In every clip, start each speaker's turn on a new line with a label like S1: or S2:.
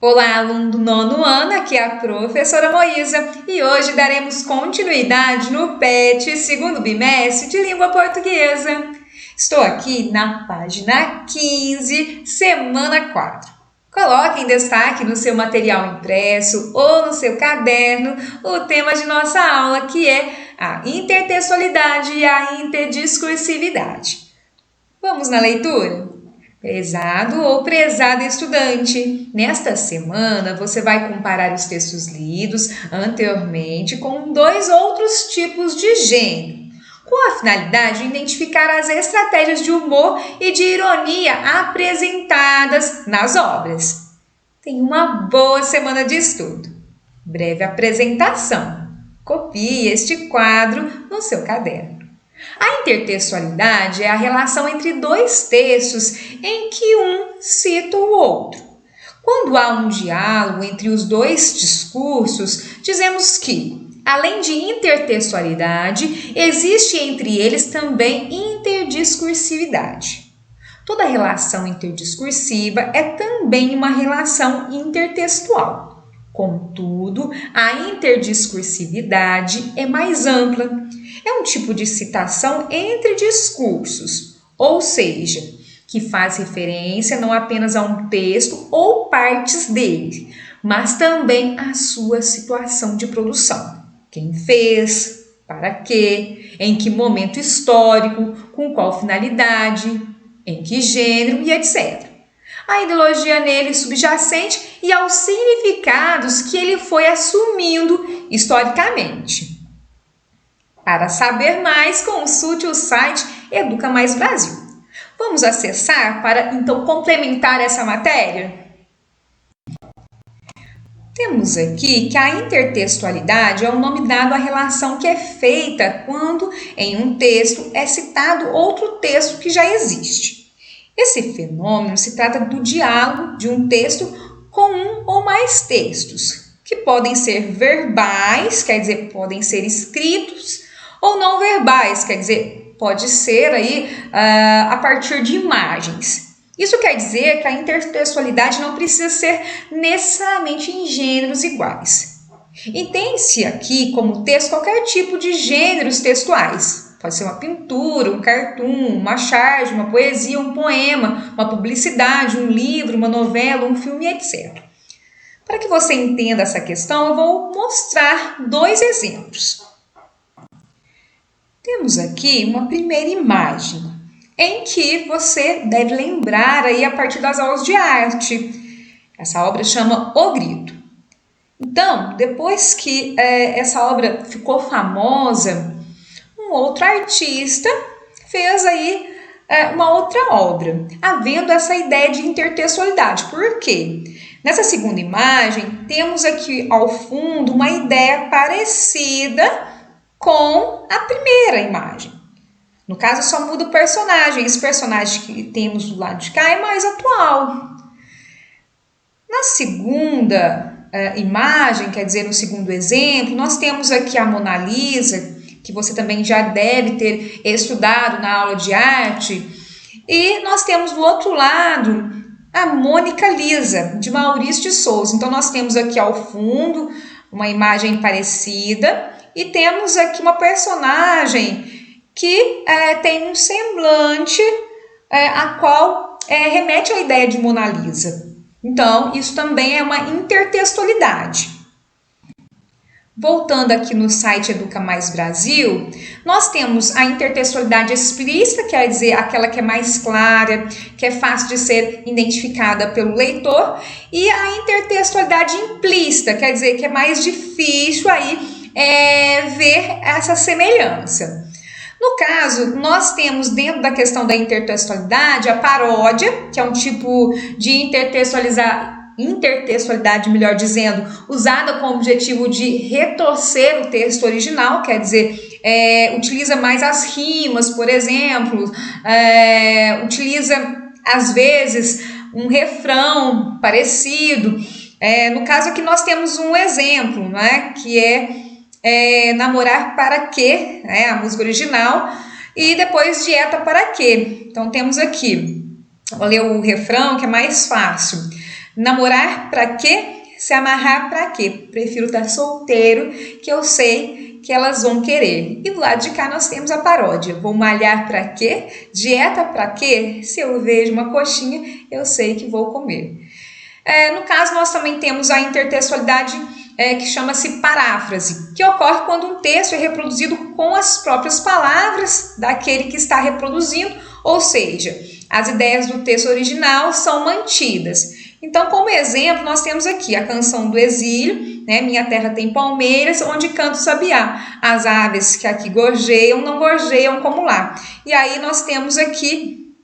S1: Olá, aluno do nono ano, aqui é a professora Moísa e hoje daremos continuidade no PET, segundo bimestre de língua portuguesa. Estou aqui na página 15, semana 4. Coloque em destaque no seu material impresso ou no seu caderno o tema de nossa aula, que é a intertextualidade e a interdiscursividade. Vamos na leitura? Prezado ou prezada estudante, nesta semana você vai comparar os textos lidos anteriormente com dois outros tipos de gênero, com a finalidade de identificar as estratégias de humor e de ironia apresentadas nas obras. Tenha uma boa semana de estudo. Breve apresentação. Copie este quadro no seu caderno. A intertextualidade é a relação entre dois textos em que um cita o outro. Quando há um diálogo entre os dois discursos, dizemos que, além de intertextualidade, existe entre eles também interdiscursividade. Toda relação interdiscursiva é também uma relação intertextual. Contudo, a interdiscursividade é mais ampla. É um tipo de citação entre discursos, ou seja, que faz referência não apenas a um texto ou partes dele, mas também à sua situação de produção. Quem fez, para quê, em que momento histórico, com qual finalidade, em que gênero e etc. A ideologia nele subjacente e aos significados que ele foi assumindo historicamente. Para saber mais, consulte o site Educa Mais Brasil. Vamos acessar para então complementar essa matéria? Temos aqui que a intertextualidade é o nome dado à relação que é feita quando em um texto é citado outro texto que já existe. Esse fenômeno se trata do diálogo de um texto com um ou mais textos, que podem ser verbais, quer dizer, podem ser escritos, ou não verbais, quer dizer, pode ser aí a partir de imagens. Isso quer dizer que a intertextualidade não precisa ser necessariamente em gêneros iguais. Entende-se aqui como texto qualquer tipo de gêneros textuais. Pode ser uma pintura, um cartoon, uma charge, uma poesia, um poema, uma publicidade, um livro, uma novela, um filme, etc. Para que você entenda essa questão, eu vou mostrar dois exemplos. Temos aqui uma primeira imagem, em que você deve lembrar aí a partir das aulas de arte. Essa obra chama O Grito. Então, depois que essa obra ficou famosa, um outro artista fez aí uma outra obra, havendo essa ideia de intertextualidade. Por quê? Nessa segunda imagem, temos aqui ao fundo uma ideia parecida com a primeira imagem. No caso, só muda o personagem. Esse personagem que temos do lado de cá é mais atual. Na segunda imagem, quer dizer, no segundo exemplo, nós temos aqui a Mona Lisa, que você também já deve ter estudado na aula de arte. E nós temos do outro lado a Mônica Lisa, de Maurício de Souza. Então, nós temos aqui ao fundo uma imagem parecida. E temos aqui uma personagem que tem um semblante a qual remete à ideia de Mona Lisa. Então, isso também é uma intertextualidade. Voltando aqui no site Educa Mais Brasil, nós temos a intertextualidade explícita, quer dizer, aquela que é mais clara, que é fácil de ser identificada pelo leitor, e a intertextualidade implícita, quer dizer, que é mais difícil aí ver essa semelhança. No caso, nós temos dentro da questão da intertextualidade a paródia, que é um tipo de intertextualidade, melhor dizendo, usada com o objetivo de retorcer o texto original, quer dizer, utiliza mais as rimas, por exemplo, utiliza às vezes um refrão parecido. No caso aqui nós temos um exemplo, né, que é Namorar para quê, a música original, e depois Dieta para quê. Então temos aqui Vou ler o refrão que é mais fácil. Namorar pra quê? Se amarrar pra quê? Prefiro estar solteiro, que eu sei que elas vão querer. E do lado de cá nós temos a paródia. Vou malhar pra quê? Dieta pra quê? Se eu vejo uma coxinha, eu sei que vou comer. No caso, nós também temos a intertextualidade que chama-se paráfrase, que ocorre quando um texto é reproduzido com as próprias palavras daquele que está reproduzindo, ou seja, as ideias do texto original são mantidas. Então, como exemplo, nós temos aqui a canção do exílio, né? Minha terra tem palmeiras, onde canta o sabiá. As aves que aqui gorjeiam, não gorjeiam como lá. E aí nós temos aqui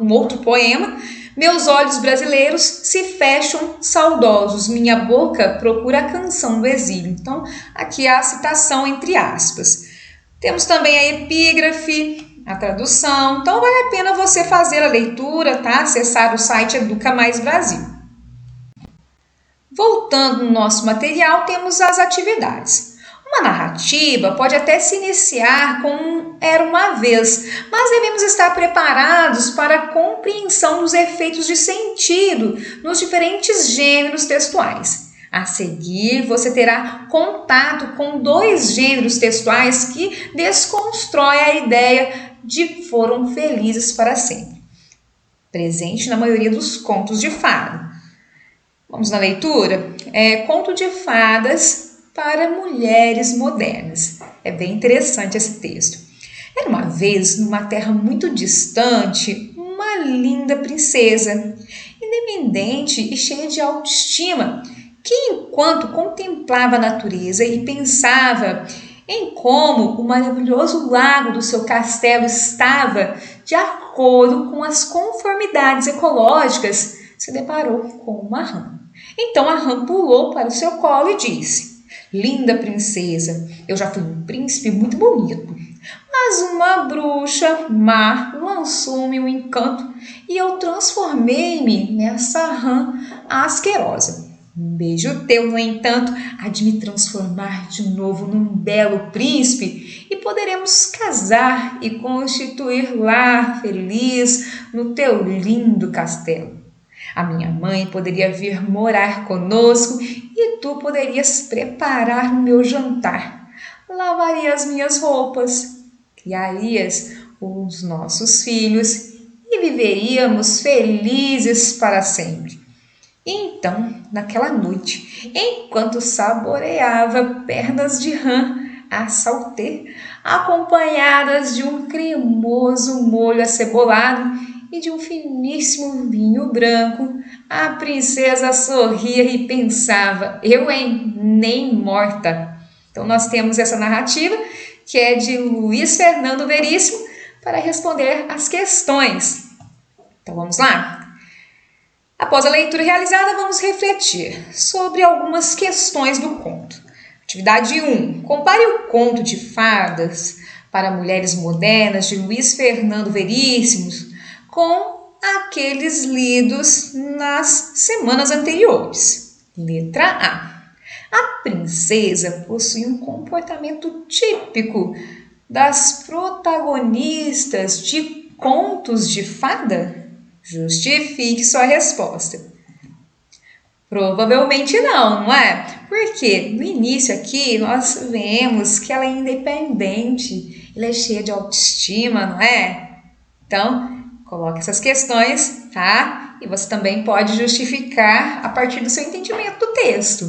S1: um outro poema. Meus olhos brasileiros se fecham saudosos, minha boca procura a canção do exílio. Então, aqui há a citação entre aspas. Temos também a epígrafe, a tradução. Então, vale a pena você fazer a leitura, tá? Acessar o site Educa Mais Brasil. Voltando no nosso material, temos as atividades. Uma narrativa pode até se iniciar com era uma vez, mas devemos estar preparados para a compreensão dos efeitos de sentido nos diferentes gêneros textuais. A seguir, você terá contato com 2 gêneros textuais que desconstroem a ideia de foram felizes para sempre, presente na maioria dos contos de fada. Vamos na leitura? Conto de fadas para mulheres modernas. É bem interessante esse texto. Era uma vez, numa terra muito distante, uma linda princesa, independente e cheia de autoestima, que enquanto contemplava a natureza e pensava em como o maravilhoso lago do seu castelo estava de acordo com as conformidades ecológicas, se deparou com uma rã. Então a rã pulou para o seu colo e disse: linda princesa, eu já fui um príncipe muito bonito, mas uma bruxa má lançou-me um encanto e eu transformei-me nessa rã asquerosa. Um beijo teu, no entanto, há de me transformar de novo num belo príncipe e poderemos casar e constituir lar feliz no teu lindo castelo. A minha mãe poderia vir morar conosco e tu poderias preparar o meu jantar. Lavaria as minhas roupas, criarias os nossos filhos e viveríamos felizes para sempre. E então, naquela noite, enquanto saboreava pernas de rã a saltê, acompanhadas de um cremoso molho acebolado e de um finíssimo vinho branco, a princesa sorria e pensava: eu, hein? Nem morta. Então nós temos essa narrativa que é de Luiz Fernando Veríssimo para responder as questões. Então vamos lá? Após a leitura realizada, vamos refletir sobre algumas questões do conto. Atividade 1. Compare o conto de fadas para mulheres modernas de Luiz Fernando Veríssimo com aqueles lidos nas semanas anteriores. Letra A. A princesa possui um comportamento típico das protagonistas de contos de fada? Justifique sua resposta. Provavelmente não é? Porque no início aqui nós vemos que ela é independente, ela é cheia de autoestima, não é? Então, coloque essas questões, tá? E você também pode justificar a partir do seu entendimento do texto.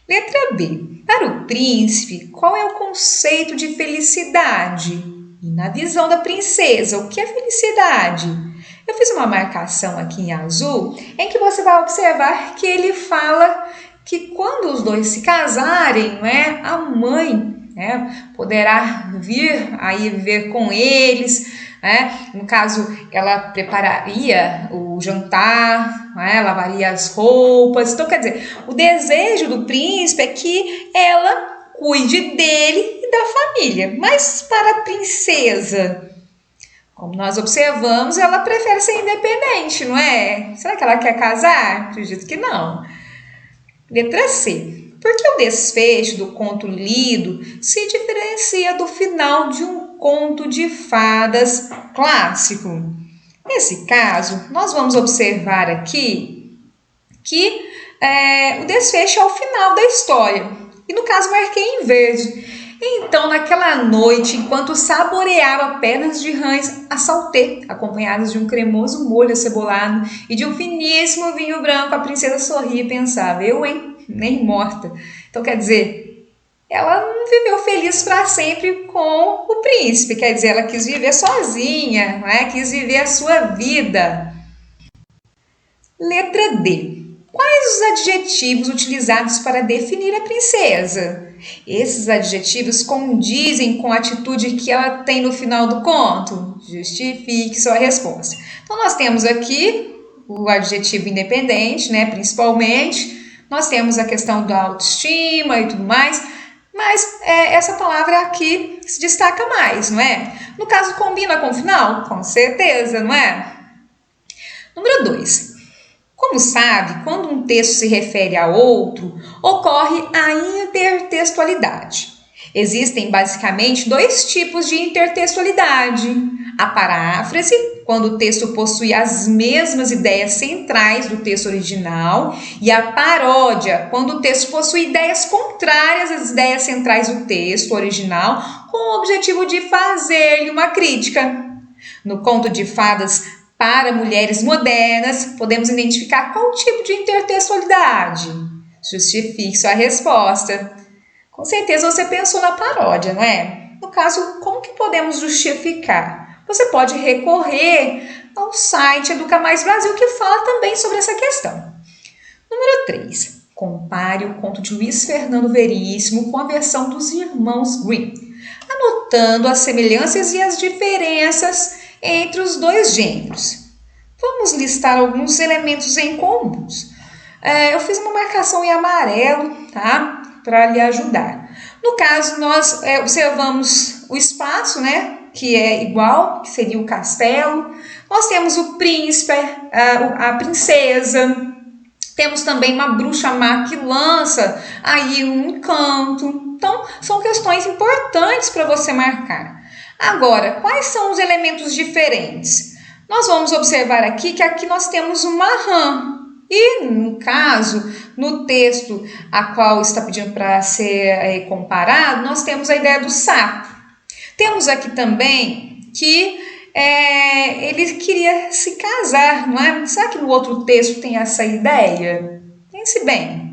S1: Letra B. Para o príncipe, qual é o conceito de felicidade? E na visão da princesa, o que é felicidade? Eu fiz uma marcação aqui em azul, em que você vai observar que ele fala que quando os dois se casarem, né, a mãe, né, poderá vir aí viver com eles, né? No caso, ela prepararia o jantar, né, lavaria as roupas. Então, quer dizer, o desejo do príncipe é que ela cuide dele e da família. Mas para a princesa, como nós observamos, ela prefere ser independente, não é? Será que ela quer casar? Acredito que não. Letra C. Por que o desfecho do conto lido se diferencia do final de um conto de fadas clássico? Nesse caso, nós vamos observar aqui que o desfecho é o final da história. E no caso, marquei em verde. Então, naquela noite, enquanto saboreava pernas de rãs a saltê, acompanhadas de um cremoso molho acebolado e de um finíssimo vinho branco, a princesa sorria e pensava: eu, hein? Nem morta. Então, quer dizer, ela não viveu feliz para sempre com o príncipe. Quer dizer, ela quis viver sozinha, quis viver a sua vida. Letra D. Quais os adjetivos utilizados para definir a princesa? Esses adjetivos condizem com a atitude que ela tem no final do conto? Justifique sua resposta. Então, nós temos aqui o adjetivo independente, principalmente. Nós temos a questão da autoestima e tudo mais. Mas essa palavra aqui se destaca mais, não é? No caso, combina com o final? Com certeza, não é? Número 2. Como sabe, quando um texto se refere a outro, ocorre a intertextualidade. Existem basicamente 2 tipos de intertextualidade. A paráfrase, quando o texto possui as mesmas ideias centrais do texto original, e a paródia, quando o texto possui ideias contrárias às ideias centrais do texto original, com o objetivo de fazer-lhe uma crítica. No conto de fadas para mulheres modernas, podemos identificar qual tipo de intertextualidade? Justifique sua resposta. Com certeza você pensou na paródia, não é? No caso, como que podemos justificar? Você pode recorrer ao site Educa Mais Brasil, que fala também sobre essa questão. Número 3. Compare o conto de Luiz Fernando Veríssimo com a versão dos irmãos Grimm, anotando as semelhanças e as diferenças entre os 2 gêneros. Vamos listar alguns elementos em comuns. Eu fiz uma marcação em amarelo, tá? Para lhe ajudar. No caso, nós observamos o espaço, que é igual, que seria o castelo. Nós temos o príncipe, a princesa. Temos também uma bruxa má que lança aí um encanto. Então, são questões importantes para você marcar. Agora, quais são os elementos diferentes? Nós vamos observar aqui que aqui nós temos uma rã. E, no caso, no texto a qual está pedindo para ser comparado, nós temos a ideia do sapo. Temos aqui também que ele queria se casar, não é? Será que no outro texto tem essa ideia? Pense bem.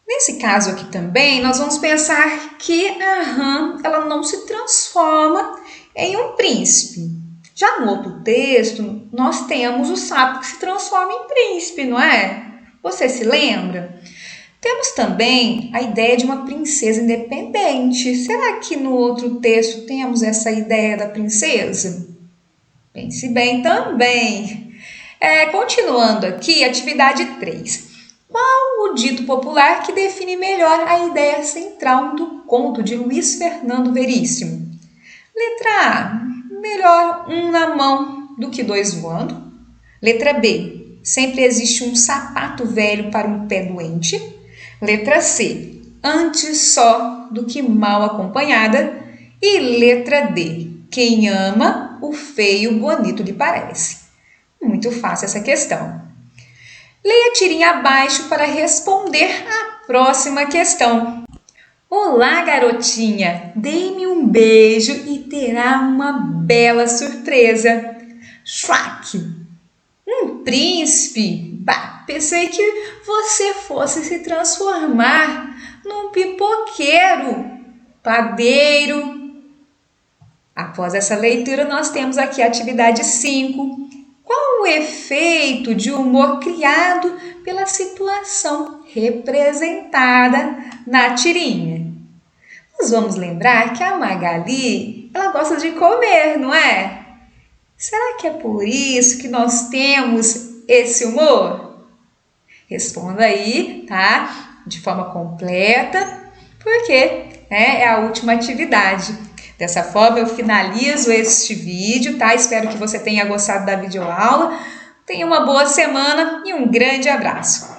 S1: Nesse caso aqui também, nós vamos pensar que a rã ela não se transforma em um príncipe. Já no outro texto, nós temos o sapo que se transforma em príncipe, não é? Você se lembra? Temos também a ideia de uma princesa independente. Será que no outro texto temos essa ideia da princesa? Pense bem também. Continuando aqui, atividade 3. Qual o dito popular que define melhor a ideia central do conto de Luiz Fernando Veríssimo? Letra A. Melhor um na mão do que 2 voando. Letra B. Sempre existe um sapato velho para um pé doente. Letra C. Antes só do que mal acompanhada. E letra D. Quem ama, o feio bonito lhe parece. Muito fácil essa questão. Leia a tirinha abaixo para responder a próxima questão. Olá, garotinha! Dê-me um beijo e terá uma bela surpresa. Shrek! Um príncipe? Bah, pensei que você fosse se transformar num pipoqueiro, padeiro. Após essa leitura, nós temos aqui a atividade 5. Qual o efeito de humor criado pela situação representada na tirinha? Nós vamos lembrar que a Magali, ela gosta de comer, não é? Será que é por isso que nós temos esse humor? Responda aí, tá? De forma completa, porque é a última atividade. Dessa forma, eu finalizo este vídeo, tá? Espero que você tenha gostado da videoaula. Tenha uma boa semana e um grande abraço.